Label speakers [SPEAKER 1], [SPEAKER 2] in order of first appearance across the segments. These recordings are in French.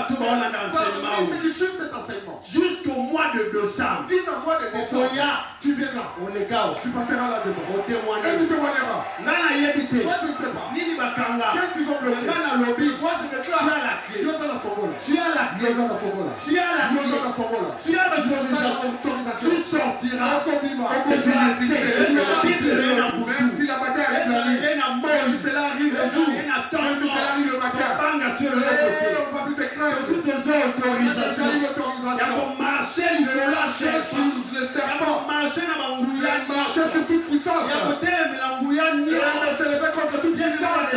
[SPEAKER 1] ceux qui suivent cet enseignement.
[SPEAKER 2] Jusqu'au mois de décembre.
[SPEAKER 1] Dis dans le mois de décembre, tu viendras. Tu passeras là-dedans. Et tu témoigneras. Moi, je ne sais pas. Qu'est-ce qu'ils ont bloqué? Moi, je déclare. Tu as la fogola. Tu as la fogola. Tu as la fogola. Tu as l'autorisation. Tu sortiras. Même si la bataille est arrive, cela arrive le jour. Cela arrive le matin. On ne va plus te craindre. Marcher sur le serpent. Marcher sur toute puissance. S'élever contre toute puissance.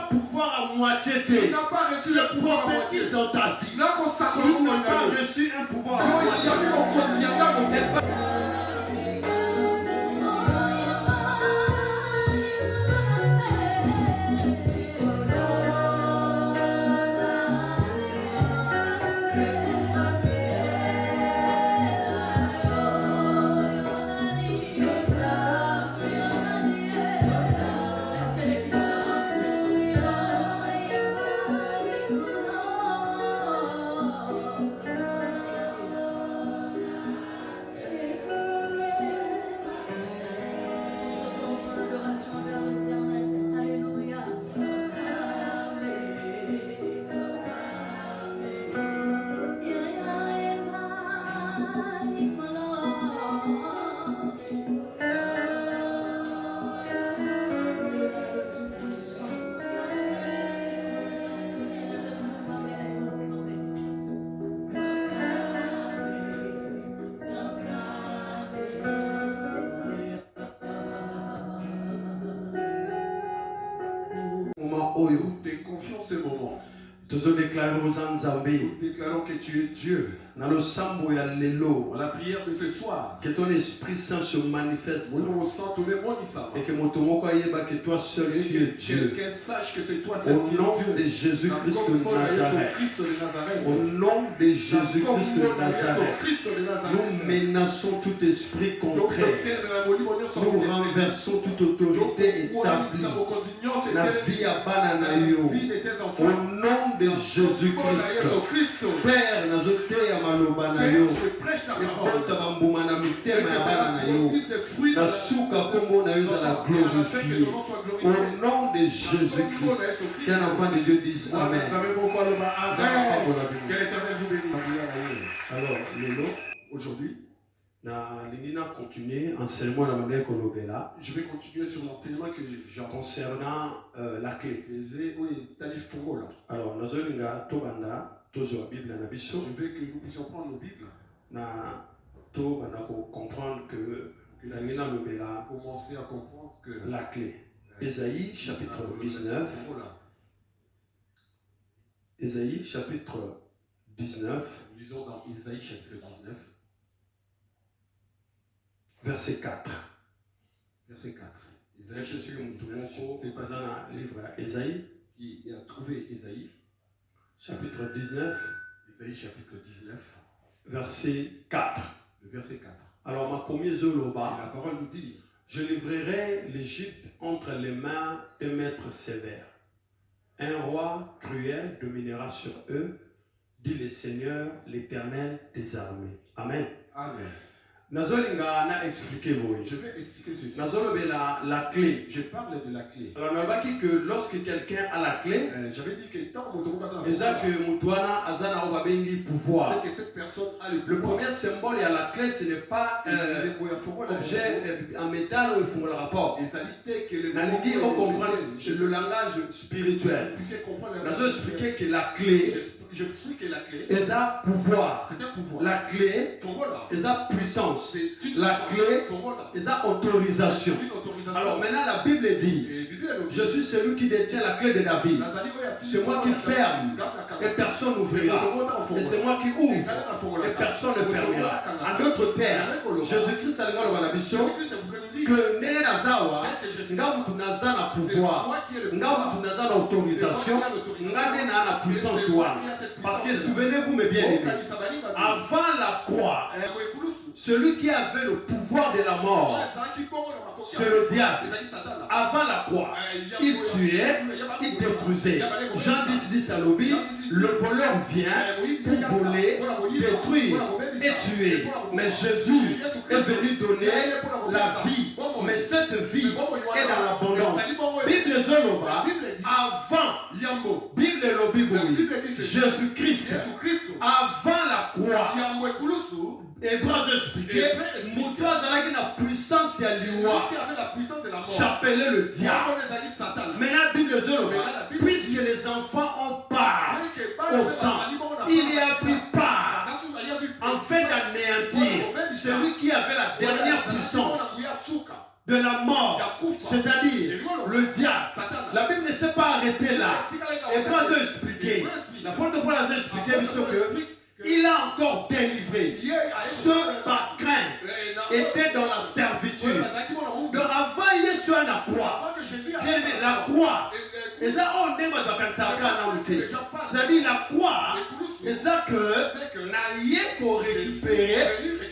[SPEAKER 2] Pouvoir à moitié.
[SPEAKER 1] Tu n'as pas reçu le pouvoir à moitié
[SPEAKER 2] dans ta vie.
[SPEAKER 1] Tu n'as
[SPEAKER 2] pas reçu un pouvoir à moitié.
[SPEAKER 1] Nous te confions ce moment.
[SPEAKER 2] Nous
[SPEAKER 1] déclarons que tu es Dieu.
[SPEAKER 2] Dans la
[SPEAKER 1] prière de ce soir,
[SPEAKER 2] que ton Esprit Saint se manifeste
[SPEAKER 1] et
[SPEAKER 2] que mon tomo que toi seul tu es Dieu.
[SPEAKER 1] Quelqu'un sache que c'est toi seul
[SPEAKER 2] au nom de Jésus-Christ de Nazareth. Au nom de Jésus-Christ de Nazareth. Nous menaçons tout esprit contraire. Nous renversons toute autorité établie. La vie à Bananayo. Au nom de Jésus-Christ. Père, nous
[SPEAKER 1] je prêche ta parole.
[SPEAKER 2] Au nom de Jésus-Christ. Qu'un enfant de Dieu dise Amen.
[SPEAKER 1] Que l'Éternel vous bénisse.
[SPEAKER 2] Alors,
[SPEAKER 1] aujourd'hui,
[SPEAKER 2] je vais continuer sur l'enseignement que j'ai concernant la clé. Alors, je veux
[SPEAKER 1] que nous puissions prendre nos Bibles.
[SPEAKER 2] Comprendre que
[SPEAKER 1] commencer à comprendre que
[SPEAKER 2] la clé. Ésaïe chapitre 19. Ésaïe chapitre 19.
[SPEAKER 1] Lisons dans Ésaïe chapitre 19.
[SPEAKER 2] Verset 4.
[SPEAKER 1] Verset 4.
[SPEAKER 2] Ésaïe, je suis c'est pas un livre à Ésaïe.
[SPEAKER 1] Qui a trouvé Ésaïe.
[SPEAKER 2] Chapitre 19.
[SPEAKER 1] Ésaïe chapitre 19.
[SPEAKER 2] Verset 4.
[SPEAKER 1] Le verset 4.
[SPEAKER 2] Alors, ma commune Zoloba.
[SPEAKER 1] La parole nous dit:
[SPEAKER 2] je livrerai l'Égypte entre les mains d'un maître sévère. Un roi cruel dominera sur eux, dit le Seigneur, l'Éternel des armées. Amen.
[SPEAKER 1] Amen.
[SPEAKER 2] Je vais expliquer
[SPEAKER 1] ceci.
[SPEAKER 2] La clé.
[SPEAKER 1] Je parle de la clé.
[SPEAKER 2] Alors, on a dit que lorsque quelqu'un a la clé,
[SPEAKER 1] j'avais dit que tant
[SPEAKER 2] que
[SPEAKER 1] cette personne a le pouvoir.
[SPEAKER 2] Le premier symbole et à la clé, ce n'est pas objet en métal ou il faut le rapport. On comprend le langage spirituel. Nous expliqué que la clé.
[SPEAKER 1] Je suis que la clé
[SPEAKER 2] est un pouvoir.
[SPEAKER 1] C'est un pouvoir.
[SPEAKER 2] La clé est une puissance. La clé est une autorisation. Alors maintenant la Bible dit: je suis celui qui détient la clé de David. C'est moi qui ferme et personne n'ouvrira. Et c'est moi qui ouvre et personne ne fermera. En d'autres termes, Jésus-Christ a la mission que Nene Nazawa, Ngabutu Naza na pouvoir, Ngabutu Naza na autorisation, Ngade na puissance. Parce que souvenez-vous, mes bien-aimés, avant la croix, celui qui avait le pouvoir de la mort, c'est le diable. Avant la croix, il tuait, il détruisait. Jean 10 à l'obéi, le voleur vient pour voler, détruire et tuer. Mais Jésus est venu donner la vie. Mais cette vie est dans l'abondance. Bible Zoloba, avant, Bible Lobiboui, Jésus-Christ, avant la croix, Hébreux expliqué, Moutoua Zalaki na puissance à l'iwa, s'appelait le diable. Maintenant, Bible Zoloba, puisque les enfants ont part au sang, il y a pris part en fait d'anéantir celui qui avait la dernière puissance de la mort, c'est-à-dire le diable. La Bible ne s'est pas arrêtée là. Hébreux a expliqué, l'apôtre Paul a expliqué il a encore délivré ceux par crainte étaient dans la servitude. Donc avant il est sur la croix. La croix, c'est-à-dire la croix, c'est ça que n'ayez qu'au récupérer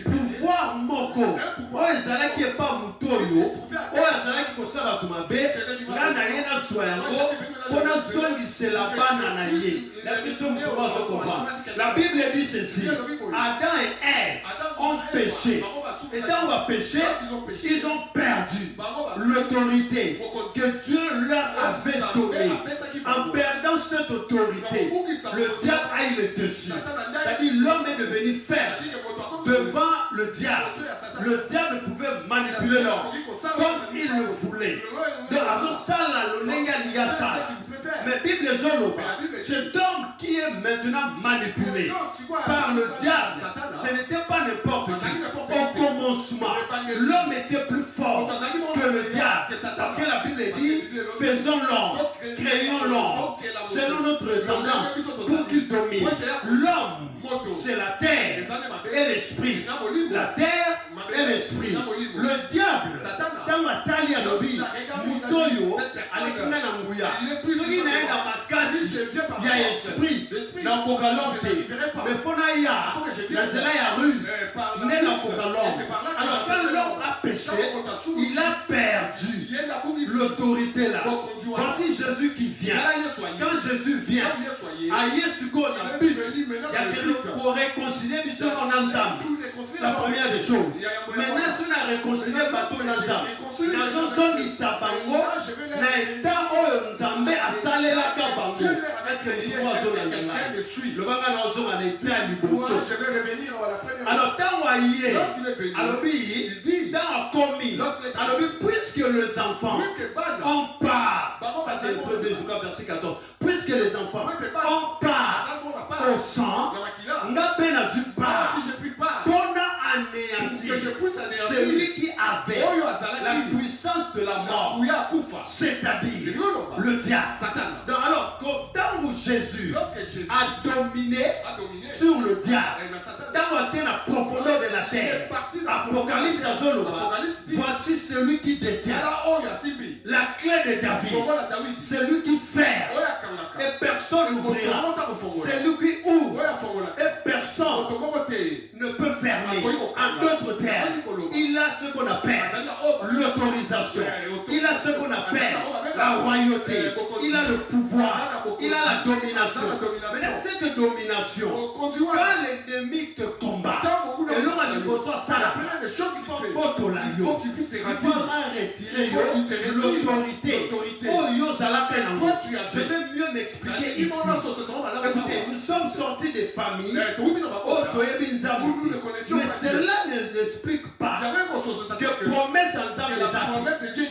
[SPEAKER 2] pouvoir moko. Oh ezala qui est pas mutoyo. Oh ezala qui kosala tumabe. Na na yena soyango. Ona songi c'est la bana na ye. La question pouvoir se comprendre. La Bible dit ceci. Adam et Ève ont péché. Et quand on va pécher, ils ont perdu l'autorité que Dieu leur avait donnée. En perdant cette autorité, le diable a eu le dessus. C'est-à-dire l'homme est devenu faible devant le diable. Le diable pouvait manipuler l'homme comme il le voulait. Donc, à ce mais Bible cet homme qui est maintenant manipulé par le diable, ce n'était pas n'importe qui. Au commencement, l'homme était plus fort que le diable. Parce que la Bible dit, faisons l'homme, créons l'homme, selon notre ressemblance, pour qu'il domine. L'homme, c'est la terre et l'esprit. La terre et l'esprit. Le diable, dans la taille à l'obéi, Moutoyo, avec une angouya. Celui n'a dans ma case, il y a esprit, dans Kokalonte. Mais Fonaya, la Zelaya ruse, n'est dans Kokalonte. Alors quand l'homme a péché, il a perdu l'autorité là. Voici Jésus qui vient. Quand Jésus vient, à Yesuko, il y a quelqu'un pour réconcilier, mais on entame. La première des choses. Maintenant, si on a réconcilié, parce qu'on entame. Dans un son Isabango, l'état où Nzambe a salé la Kabango. Est-ce que vous pouvez le Banga dans un état du Bosso? Alors, tant qu'il est, alors il dit, dans commis, alors puisque les enfants ont part, ça c'est le 2 Judas verset 14, puisque les enfants ont part au sang, on a peine à jouer part, on a anéanti celui qui avait la puissance de la mort, c'est-à-dire le diable. Donc alors, quand Jésus a dominé sur le diable, dans la profondeur de la terre, Apocalypse à Zoloba, voici celui qui détient la clé de David, celui qui fait et personne n'ouvrira, celui qui ouvre et personne ne peut fermer. En d'autres termes, il a ce qu'on appelle l'autorisation, il a ce qu'on appelle la royauté, il a le pouvoir, il a la domination. Mais cette domination, quand l'ennemi te combat, et l'on a le besoin ça, il faut qu'il puisse retirer l'autorité. Je vais mieux m'expliquer ici. Écoutez, nous sommes sortis des familles, mais cela ne l'explique pas que promesse en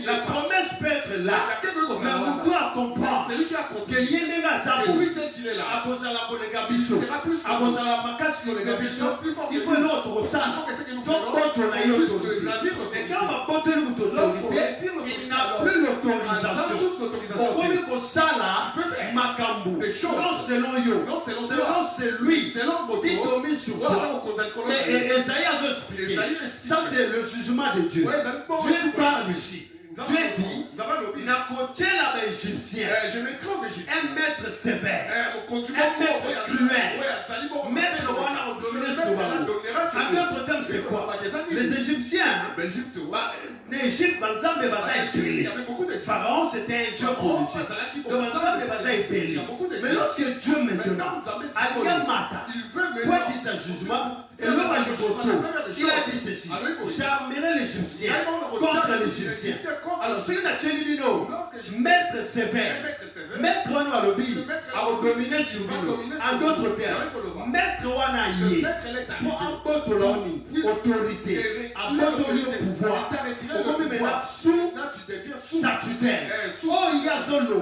[SPEAKER 2] la promesse peut être là, mais on doit comprendre que Yénéga Zabou, à cause de la Konégabiso, à cause de la Makas Konégabiso, il faut l'autre au sang. Donc, et quand on va porter l'autorité, il n'a plus l'autorisation. Sala, Makambo, non selon Yo, selon celui qui domine sur toi. Et Esaïe a expliqué, ça c'est le jugement de Dieu. Dieu parle ici. Dieu dit, n'a côté la Égyptien, un maître sévère, un maître cruel, Les Égyptiens, l'Égypte, il y avait beaucoup de Pharaon, c'était un dieu policier. Mais lorsque Dieu maintenant, il veut mettre sa jugement, et il a dit ceci: j'armerai l'Égyptien contre l'Égyptien. Alors, ce qu'il a dit, maître sévère, maître Wanabi, a dominé sur lui. En d'autres termes, maître Wanaye, pour un autorité, un pouvoir, au maintenant sous sa tutelle. Oh, il y a Zolo.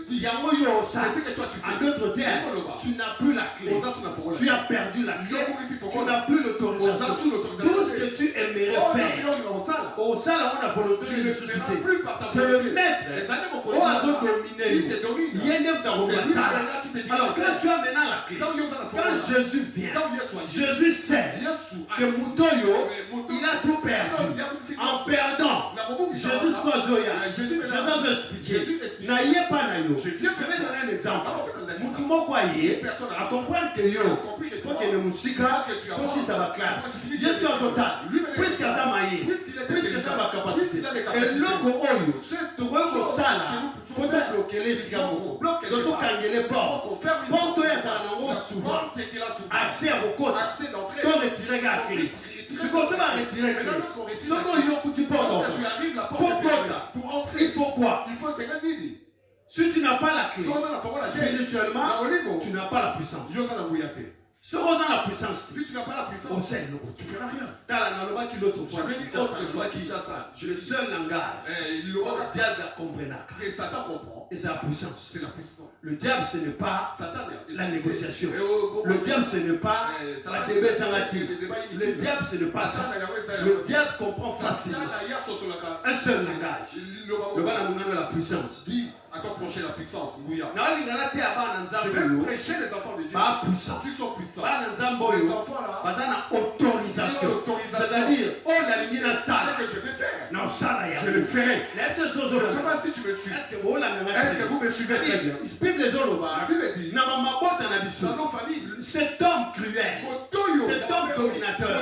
[SPEAKER 2] Il y a Moyo. En d'autres termes, tu n'as plus la clé. Tu as perdu la clé. Tu n'as plus l'autorisation. Tout ce que tu aimerais faire, au sein de la volonté de susciter, c'est le maître. Oh, a dominé. Alors, quand tu as maintenant la clé, quand Jésus vient, Jésus sait que Moutoyo, il a tout perdu. En perdant, Jésus soit Zoya. Jésus va expliquer. N'ayez pas naïo. Je vais donner un exemple. Moutouma Kwaye, à comprendre que yo, il faut que le Moussika, faut que ça va classe. Qu'est-ce qu'on a? Puisque ça maïe, puisque ça va capacité. Et l'autre oyo, tu vois au sala, faut te bloquer les gamons, bloquer les portes, porte ya ça n'en souvent, accès à vos côtes, t'en retirer la clé. Tu commences à retirer la clé. Soko yo tu portes, il faut quoi? Il faut te gagner. Si tu n'as pas la clé, spirituellement, tu n'as pas la puissance. Si on a la puissance, si tu n'as pas la puissance, on sait, tu ne feras rien. Dans la loi qui l'autre fois, le seul langage, le diable comprendra. Et Satan comprend. Et c'est la puissance. C'est la puissance. Le diable, ce n'est pas la négociation. Le diable, ce n'est pas la débat sangative. Le diable, ce n'est pas ça. Le diable comprend facilement un seul langage. Le bas de la puissance. Dit, à quoi pencher la puissance? Je vais prêcher les enfants de Dieu. Qu'ils sont puissants. Les enfants là, autorisation. C'est-à-dire, oh la ligne la salle. C'est ce que je vais faire. Non, ça là, je le ferai. Je ne sais pas si tu me suis. Est-ce que vous me suivez très bien? La Bible dit, cet homme cruel, cet homme dominateur,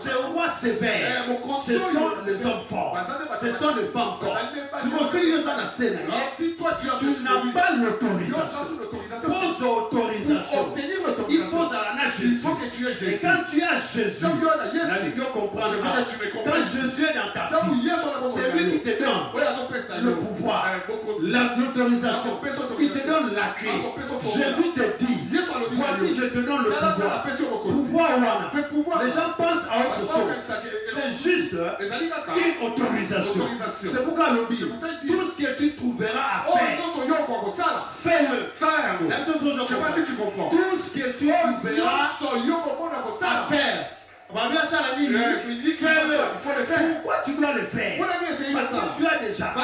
[SPEAKER 2] ce roi sévère, ce sont les hommes forts, ce sont les femmes fortes. Si toi tu n'as pas l'autorisation, pose autorisation. Il faut à la nage, il faut que tu aies Jésus. Et quand tu as Jésus, la Bible comprend. Quand Jésus est dans ta vie, c'est lui qui te donne le pouvoir, l'autorisation. Il te donne la clé. Jésus te dit, voici je te donne le pouvoir. Pouvoir, les gens pensent à autre chose. C'est juste une autorisation. C'est pourquoi le dit, tout ce que tu trouveras à faire, fais-le. Je ne sais pas si tu comprends. Tout ce que tu trouveras à faire, fais-le. Pourquoi tu dois le faire? Parce que tu as déjà ce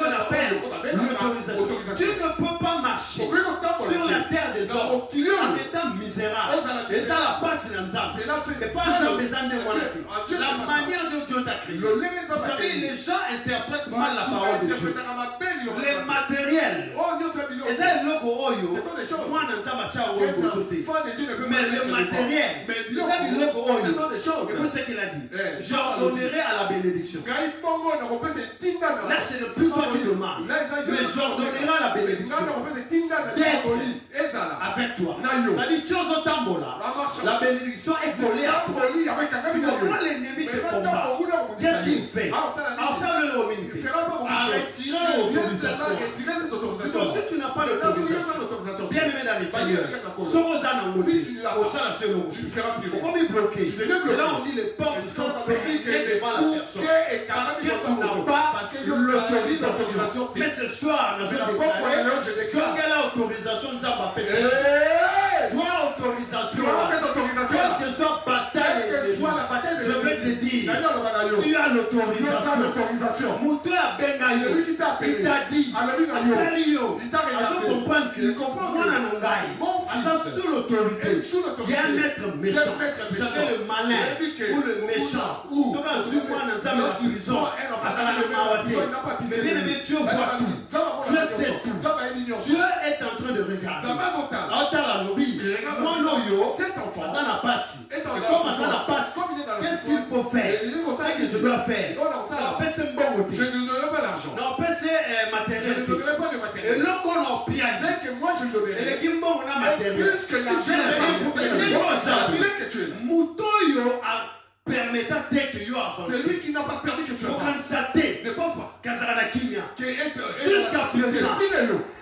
[SPEAKER 2] qu'on appelle l'autorisation. Tu ne peux pas marcher sur la terre des hommes en étant misérable. Et ça la passe dans et pas dans mes années. La manière dont Dieu t'a créé. Vous savez, les gens interprètent mal la parole de Dieu. Les matériels. Et ça, ce sont des choses. Mais le matériel. Des choses. Et vous savez ce qu'il a dit? J'ordonnerai à la bénédiction. Là, c'est le plus toi qui demande. Mais j'ordonnerai à la bénédiction. Avec toi. C'est-à-dire, tu as tambola. La bénédiction est collée à toi. Si l'ennemi te combat, qu'est-ce qu'il fait? Si tu n'as pas l'autorisation, bien aimé dans les Seigneurs, si tu ne feras plus. Pourquoi me bloquer? C'est là on dit les portes sont fermées devant la personne. Parce que tu n'as pas l'autorisation. Mais ce soir, nous avons déclaré, soit quelle autorisation nous avons appelé. Soit autorisation. Quelle que soit bataille, je vais te dire, tu as l'autorisation. Moutou a bengayo. Il t'a dit, il t'a comprendre que moi, sous l'autorité, il y a un maître méchant. Vous savez, le malin ou le méchant. Sauf qu'un jour, moi, dans la prison, mais bien aimé, Dieu voit tout. Dieu sait tout. Dieu est en train de regarder. Mon oyo, cet enfant, qu'est-ce qu'il faut faire? dois faire.
[SPEAKER 1] Je ne donnerai pas l'argent. Je ne donnerai pas de matériel.
[SPEAKER 2] Et là, on a bien.
[SPEAKER 1] C'est que moi je le donnerai.
[SPEAKER 2] Et
[SPEAKER 1] plus que l'argent,
[SPEAKER 2] Mutoyo a permettre que yo avance.
[SPEAKER 1] Celui qui n'a pas permis que tu avances. Ne pense pas.
[SPEAKER 2] Jusqu'à présent,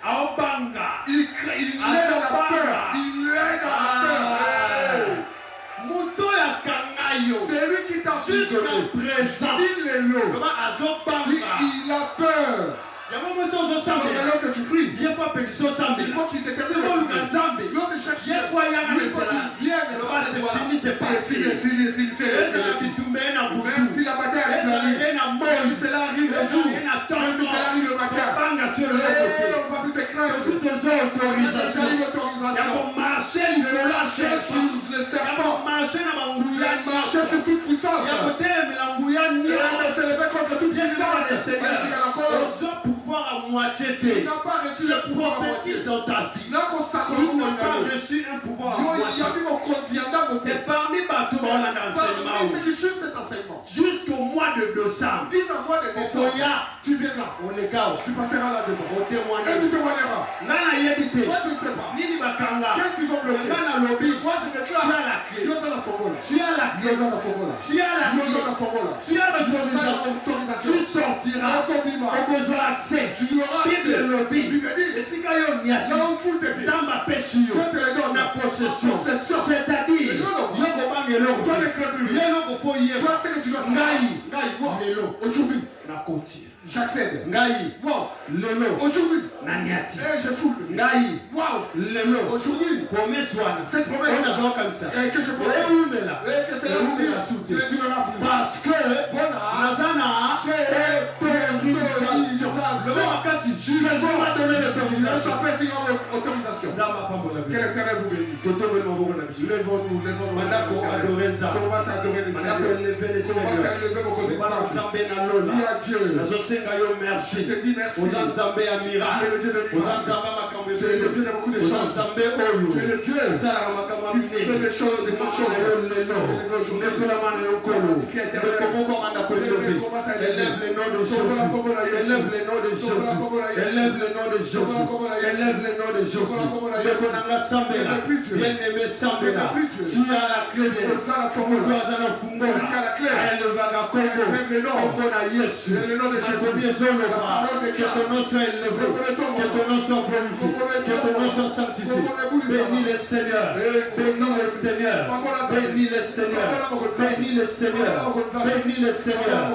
[SPEAKER 2] Aobanga,
[SPEAKER 1] il est dans la peur. Il est dans la peur.
[SPEAKER 2] Mutoya Kangayo.
[SPEAKER 1] Celui qui t'a
[SPEAKER 2] Jusqu'à présent,
[SPEAKER 1] il a peur. Alors que tu pries, il faut qu'il t'éternise. Il faut qu'il vienne.
[SPEAKER 2] C'est passé.
[SPEAKER 1] Même si la bataille arrive, même si cela arrive le jour, même si cela arrive le matin, on ne va plus te craindre.
[SPEAKER 2] Marcher sur
[SPEAKER 1] le serpent, marcher sur toute puissance, et se lever contre toute puissance.
[SPEAKER 2] Pouvoir à moitié.
[SPEAKER 1] Tu n'as pas reçu le pouvoir à moitié
[SPEAKER 2] dans ta vie.
[SPEAKER 1] Tu n'as
[SPEAKER 2] pas reçu un pouvoir à moitié. Et parmi
[SPEAKER 1] ceux qui suivent cet enseignement,
[SPEAKER 2] jusqu'au mois de décembre,
[SPEAKER 1] tu viendras. Tu passeras là-dedans. Et tu témoigneras. Moi, tu ne sais pas. Qu'est-ce qu'ils ont bloqué? Moi, je déclare. Tu as la clé. Tu as la clé.
[SPEAKER 2] Tu as l'autorisation. Tu sortiras. Au besoin d'accès.
[SPEAKER 1] Tu auras
[SPEAKER 2] Bible lobby. Et si quand il y a dans ma possession. C'est-à-dire,
[SPEAKER 1] aujourd'hui, j'accède. Aujourd'hui, je fous. Aujourd'hui, cette promesse que je pose, que c'est là où tu ne dureras plus.
[SPEAKER 2] Parce que Nazana
[SPEAKER 1] je vais donner l'autorisation. Que l'Éternel vous bénisse. Lèvons-nous. Commence à adorer le Seigneur. Commence à élever vos côtés. Dis à Dieu.
[SPEAKER 2] Merci.
[SPEAKER 1] Je te dis merci.
[SPEAKER 2] Tu es
[SPEAKER 1] le Dieu de miracles. Tu es le Dieu de beaucoup de choses. Tu es le Dieu qui fait des choses, des bonnes choses.
[SPEAKER 2] Élève le nom de Jésus. Élève le nom de Jésus. Élève le nom de Jésus. Élève le nom de Jésus. Bien-aimé Sambela, tu as la clé de que ton nom soit élevé, que ton nom soit glorifié, que ton nom soit sanctifié. Bénis le Seigneur, bénis le Seigneur, bénis le Seigneur, bénis le Seigneur, bénis le Seigneur.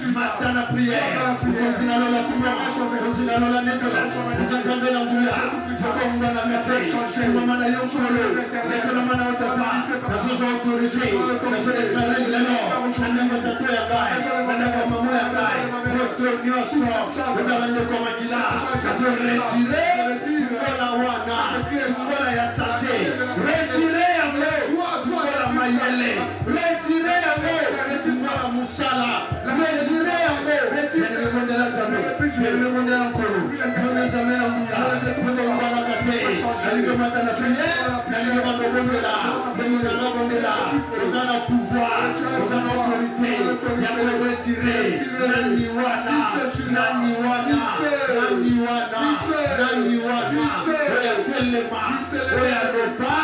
[SPEAKER 2] Matana prière, continuons la prière, continuons la nettoyage, nous entendons la douleur, nous la maîtrise, nous la yokolo, nous la otata, nous sommes autorisés, nous sommes déclarés les normes, nous sommes tatoués à bail, nous sommes mamou à bail, notre union sort, nous avons le commandila, nous sommes retirés, la wana, la yasate, retirés à l'eau, la mayele, retirés à l'eau, la musala, retirés à l'eau, le monde de la Zamé, le monde de la Kolo, le monde de la Zamé, le monde de la Katé, le monde de la prière, le monde de la le monde de la nous avons pouvoir, nous avons autorité, nous avons retiré, Naniwana, Naniwana, Naniwana, Naniwana, Oya Telema, Oya Lopa,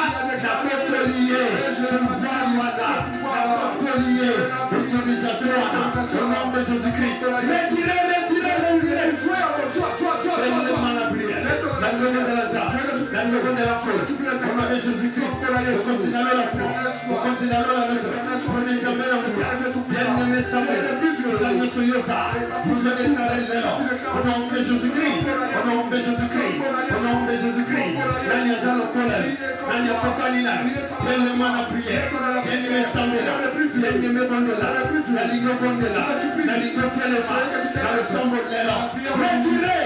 [SPEAKER 2] la Potolier, pouvoir Wada, la Potolier. Au nom de Jésus-Christ. Retirez. Fais-le mal à prière. Dans le nom de Lazare. Dans le nom de la foule. Au nom de Jésus-Christ. On continue à la foi. On continue à la lettre. On est jamais en moi. Bien-aimé Samuel. Seigneur Soyosa. Vous allez déclarer le nom. Au nom de Jésus-Christ. Au nom de Jésus-Christ. Au nom de Jésus-Christ. Nanya Zalo Kolel. Nanya Pokalina. Fais-le mal à prière. Bien-aimé Samuel. Bien-aimé Bondela. La Ligue Bondela. La Ligue Telema. La Ressemble de l'Élan. Retirez.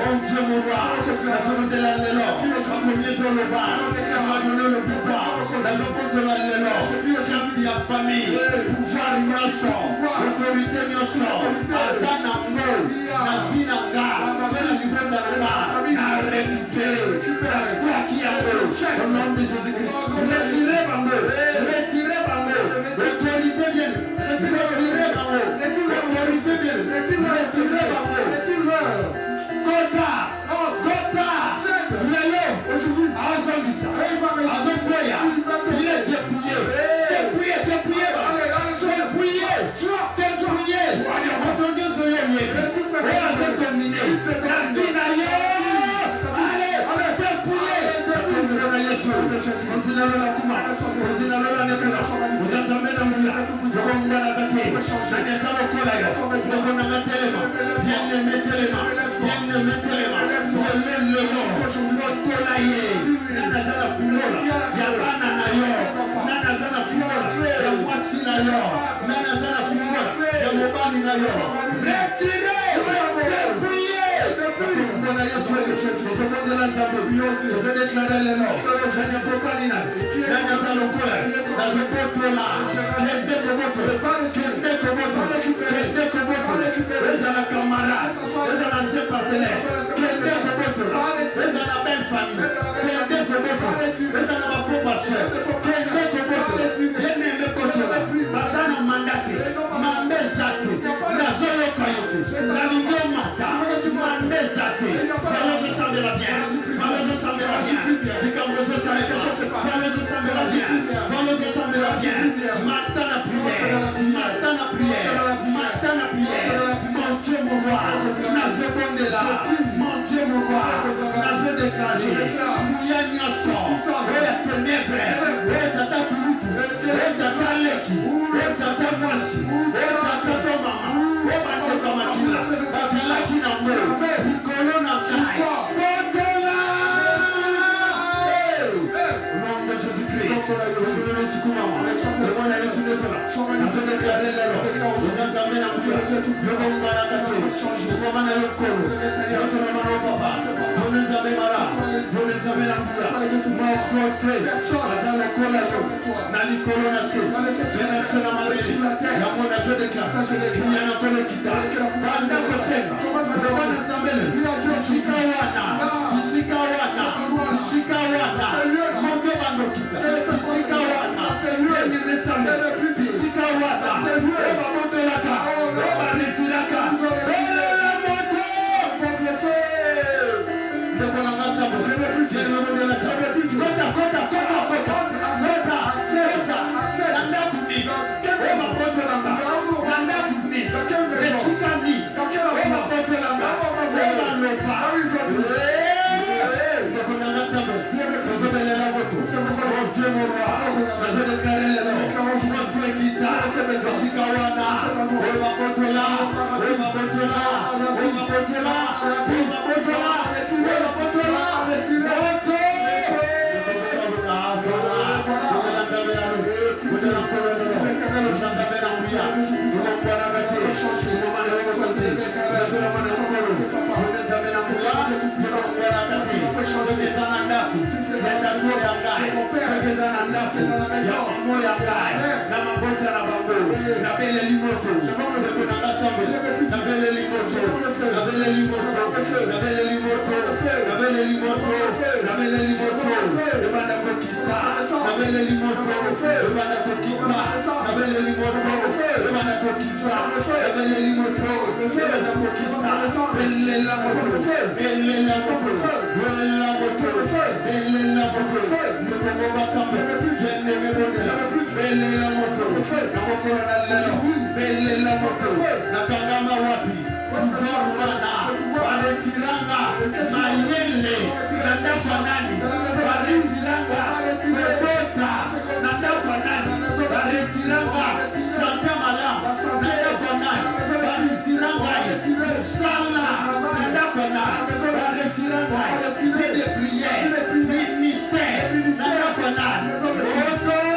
[SPEAKER 2] Mon Dieu, mon roi, la zone de l'Alléluia, premier sur le bas, tu m'as donné le pouvoir, la zone de l'Alléluia, chef de la famille, pouvoir nyonso, autorité nyonso, azana mo, na vie na nga, pe na libota na nga, na récupérer, toi qui as au nom de Jésus-Christ, retirez bango, autorité bien, retirez bango, autorité bien, retirez bango, Kota, Lelo, Azongisa, Azonkoya, il est dépouillé, votre Dieu se réveille, on a terminé, la vie d'ailleurs, allez, dépouillé, continue à la Kuma, continue à la Nebula, vous entendez la Moula, vous rendez la Gaté, chacun sa locola, vous rendez l'élément, bien mettez les mains, le nom, Tolaye, Nanazana Fumola, Yabana Nayo, Nanazana Fumola, Yamwasi Nayo, Nanazana Fumola, Yamobani Nayo, retirez, je vais déclarer le nom, je n'ai pas Kalina, Nanazana Fumola, Nazopotola, les la camarade, les anciens partenaires, les la belle famille, les ma faux pasteur, bien aimé Kotola, Bazana Mandate, Mandezate, la Zoyo Kayote, la Ligue Mata, Mandezate, Falozo Sambela bien, Falozo Sambela bien, les Cambozo Sambela, Falozo Sambela bien, Falozo Sambela bien, Matana prière, mon Dieu mon roi, Nazé Bondela, mon Dieu mon roi, Nazé déclaré, Mouya Nyaso, Oya Ténèbre, Oya Tata Kulutu, Oya Tata Leki, Oya Tata Mwasi, Oya Tata Tomama, Oya Tata Makila, Bazala Kinambo, Nikolo Nakai, Bondela! Au nom de Jésus-Christ, le monde est reçu de toi. Nazé déclaré le nom. Vous entendez la musique, le bon malakate, le bon manayokolo, notre maman papa, nous les avons malades, nous les avons l'ambula, mon côté, Azala Kolayo, Nali Kolonase, Vénaxe la Marie, la monnaie de classe, il y a un collecta, Vanda Kosena, le bon Zambele, Ishikawana, mon Dieu Bandokita, Ishikawana, Yéné Samé, Ishikawana, Oba Mondelaka, Oba Retiraka, Ola la moto, contre le feu. Le Konangasabo, Dieu le Mondelaka, Kota, Nanda Kuni, Oba Mondelaka, Nanda Kuni, Resikani, Oba Mondelaka, Oba Lopa, le Konangasabo, Fosobele la moto, mon Dieu mon roi, je déclare le nom, mon Dieu Kita, Ishikawana, Oba Mondelaka, Oba Mondelaka, Oba kokita, ebeleli moto, ebele kokita, belela moto, belela moto, belela moto, belela moto, mkomo basambe, jene mebondela, belela moto, namokora na leo, belela moto, nakangama wapi, kukorwana, waretiranga, mayele, nandapa nani, waretiranga, webota, nandapa nani, waretiranga, santa malam, nandapa nani, waretiranga, sala, nandapa nani, waretiranga, fait des prières, ministère, nandapa nani, oto,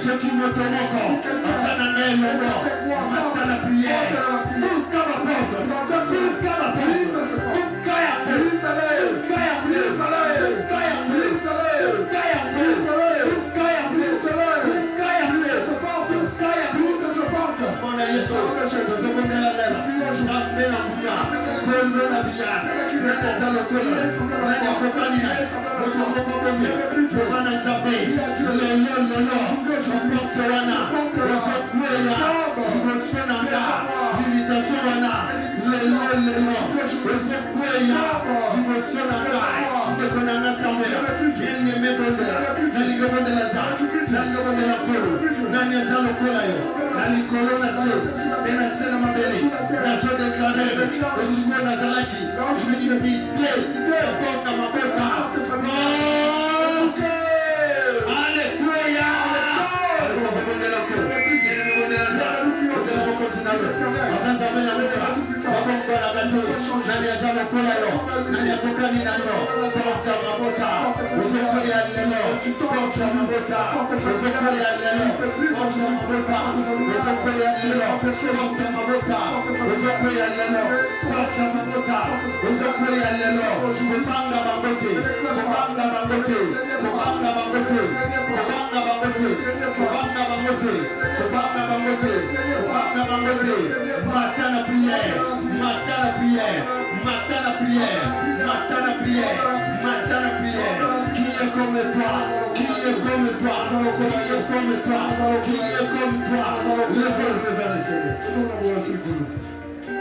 [SPEAKER 1] Ceux qui me tombent encore, la prière,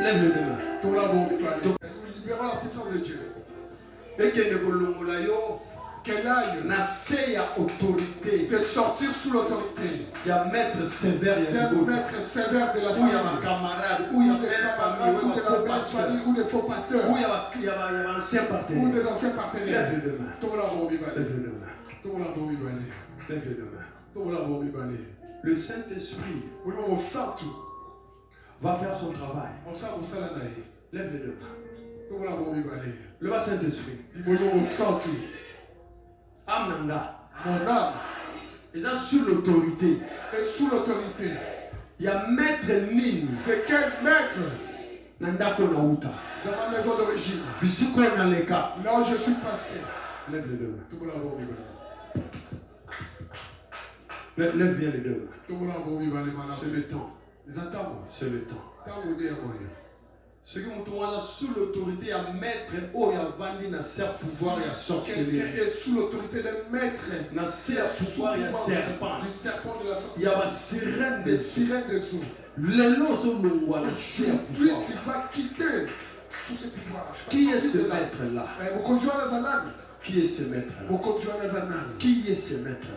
[SPEAKER 1] lève le main.
[SPEAKER 3] Libérons la puissance de Dieu.
[SPEAKER 1] Qu'elle aille autorité
[SPEAKER 3] de sortir sous l'autorité.
[SPEAKER 1] Il y a maître sévère, il y a
[SPEAKER 3] maître sévère de la
[SPEAKER 1] famille. Où il y a ma camarade, où il y a des familles, où il y a
[SPEAKER 3] des faux pasteurs,
[SPEAKER 1] où il y a anciens partenaires.
[SPEAKER 3] Ou des anciens partenaires.
[SPEAKER 1] Lève le main. Lève le main. Lève le main. Le Saint-Esprit va faire son travail. Lève le main. Le Saint-Esprit. Amnanga.
[SPEAKER 3] Mon âme.
[SPEAKER 1] Ils sont sous l'autorité.
[SPEAKER 3] Et sous l'autorité.
[SPEAKER 1] Il y a maître Nini.
[SPEAKER 3] De quel maître?
[SPEAKER 1] Nandako Nauta.
[SPEAKER 3] Dans ma maison d'origine.
[SPEAKER 1] Bisiko Naleka.
[SPEAKER 3] Là où je suis passé.
[SPEAKER 1] Lève les deux mains. Lève bien les deux mains. C'est le temps. C'est le temps. Ce qui est sous l'autorité à maître, oh, il y a vendu dans serre pouvoir et à sorcellerie.
[SPEAKER 3] Quelqu'un est sous l'autorité de maître.
[SPEAKER 1] Dans serre pouvoir et à serpent.
[SPEAKER 3] Du serpent de la sorcellerie.
[SPEAKER 1] Il y a la sirène
[SPEAKER 3] des sirènes des eaux.
[SPEAKER 1] Les lots sont longs à la serre pouvoir.
[SPEAKER 3] Tu vas quitter sous ce pouvoir.
[SPEAKER 1] Qui est ce maître-là? Qui est ce maître-là? Qui est ce maître-là?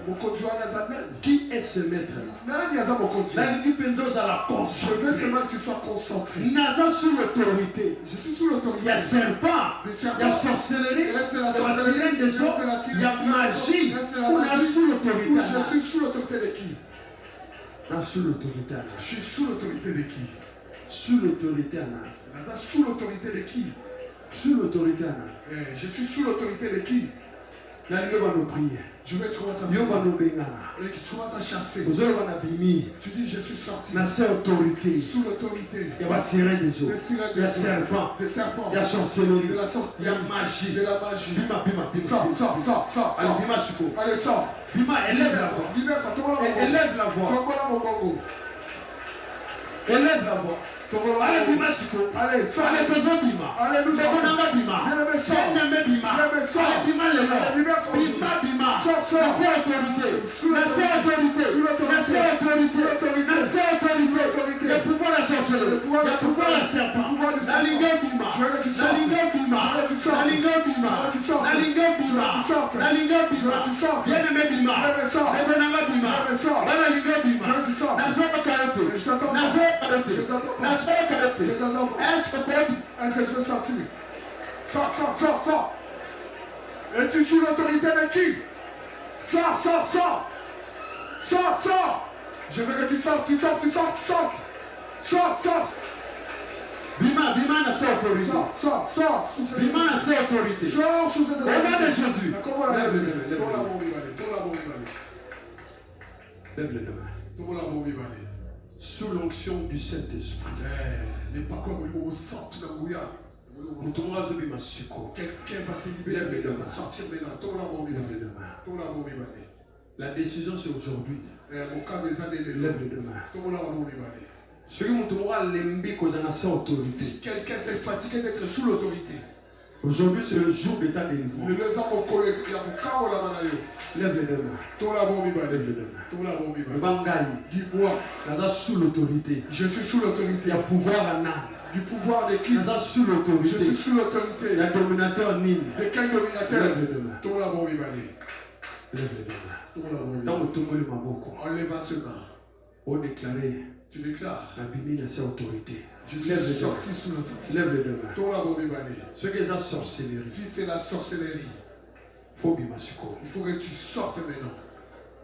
[SPEAKER 1] Qui est ce maître-là?
[SPEAKER 3] Je veux seulement que tu sois concentré.
[SPEAKER 1] Naza sous l'autorité.
[SPEAKER 3] Je suis sous l'autorité.
[SPEAKER 1] Il y a serpent, il y a sorcellerie, il y a la sirène des eaux, il y a magie. On est sous l'autorité.
[SPEAKER 3] Je suis sous l'autorité de qui?
[SPEAKER 1] Sous l'autorité.
[SPEAKER 3] Je suis sous l'autorité de qui?
[SPEAKER 1] Sous l'autorité.
[SPEAKER 3] Sous l'autorité de qui?
[SPEAKER 1] Sous l'autorité.
[SPEAKER 3] Je suis sous l'autorité de qui?
[SPEAKER 1] Je vais
[SPEAKER 3] commencer à chasser. Tu dis je suis sorti. Sous l'autorité.
[SPEAKER 1] Il y a la sirène des eaux. Il y a serpent. Il y a sorcellerie. Il y a magie.
[SPEAKER 3] De la magie.
[SPEAKER 1] Bima.
[SPEAKER 3] Sors.
[SPEAKER 1] Allez, Bima Chiko.
[SPEAKER 3] Allez, sors.
[SPEAKER 1] Bima, élève la voix. Élève la voix. Élève la voix. Allez, Bima Chiko.
[SPEAKER 3] Allez, sors.
[SPEAKER 1] Allez, Tozo Bima.
[SPEAKER 3] Allez, nous sommes.
[SPEAKER 1] Bima. Allez, Bima. Allez, Bima, les lois. Bima. Merci autorité. Le pouvoir de la
[SPEAKER 2] autorité.
[SPEAKER 3] Je donne ton
[SPEAKER 2] La seule autorité.
[SPEAKER 3] Je donne ton
[SPEAKER 2] Être autorité.
[SPEAKER 3] Est-ce que je veux sortir? Sors, sors, sors, sors. Es-tu sous l'autorité de qui? Sors, sors, sors. Sors, sors. Je veux que tu sortes, tu sortes, tu sortes, tu sortes. Sors, sors.
[SPEAKER 2] Bima, Bima n'a pas autorité.
[SPEAKER 3] Sors, sors, sors. Sous cette
[SPEAKER 2] Bima n'a pas autorité.
[SPEAKER 3] Sors sous cette
[SPEAKER 2] Au nom de Jésus.
[SPEAKER 3] Comment la
[SPEAKER 2] Lève-le,
[SPEAKER 3] lève?
[SPEAKER 2] lève-le.
[SPEAKER 3] Tourne la bombe, Ibalé. Tourne la bombe, Ibalé.
[SPEAKER 2] Lève-le demain.
[SPEAKER 3] Tourne la bombe, Ibalé.
[SPEAKER 2] Sous l'onction du Saint-Esprit.
[SPEAKER 3] Les pas comme ils vont sortir de la bouillade.
[SPEAKER 2] Mutumwa zubi masiko.
[SPEAKER 3] Quelqu'un va se libérer,
[SPEAKER 2] Lève-le demain.
[SPEAKER 3] sortir maintenant. Tourne la bombe, Ibalé.
[SPEAKER 2] Lève-le demain.
[SPEAKER 3] Tourne la bombe, Ibalé.
[SPEAKER 2] La décision c'est aujourd'hui.
[SPEAKER 3] Mon cas des années,
[SPEAKER 2] Lève-le demain.
[SPEAKER 3] tourne la bombe, Ibalé.
[SPEAKER 2] Celui mutumwa lembi kozana sa autorité.
[SPEAKER 3] Si quelqu'un s'est fatigué d'être sous l'autorité,
[SPEAKER 2] Aujourd'hui c'est le jour de ta délivrance.
[SPEAKER 3] le deuxième mon collègue, il y a mon carreau là maintenant.
[SPEAKER 2] Lève-le demain.
[SPEAKER 3] Tourne la bombe, Ibalé.
[SPEAKER 2] Lève-le demain.
[SPEAKER 3] Tourne la bombe, Ibalé.
[SPEAKER 2] Bangayi.
[SPEAKER 3] Dis-moi,
[SPEAKER 2] Naza sous l'autorité.
[SPEAKER 3] je suis sous l'autorité.
[SPEAKER 2] Il y a pouvoir en âme.
[SPEAKER 3] Du pouvoir de qui?
[SPEAKER 2] Naza sous
[SPEAKER 3] Je
[SPEAKER 2] l'autorité.
[SPEAKER 3] suis sous
[SPEAKER 2] Il
[SPEAKER 3] l'autorité.
[SPEAKER 2] y a dominateur Nîmes.
[SPEAKER 3] De quel dominateur?
[SPEAKER 2] Lève-le demain.
[SPEAKER 3] Tourne la bombe, Ibalé.
[SPEAKER 2] Lève-le demain.
[SPEAKER 3] Tourne la bombe,
[SPEAKER 2] Dans
[SPEAKER 3] Ibalé.
[SPEAKER 2] le tombeau de Maboko.
[SPEAKER 3] Enlève à ce main.
[SPEAKER 2] On déclarait
[SPEAKER 3] Tu déclares.
[SPEAKER 2] la Bible a sa autorité.
[SPEAKER 3] Je suis
[SPEAKER 2] Lève-le demain.
[SPEAKER 3] sorti sous l'autorité.
[SPEAKER 2] Lève-le demain.
[SPEAKER 3] Tourne la bombe, Ibalé.
[SPEAKER 2] Ce qui est la sorcellerie.
[SPEAKER 3] Si c'est la sorcellerie,
[SPEAKER 2] Faut bien masiko.
[SPEAKER 3] il faut que tu sortes maintenant.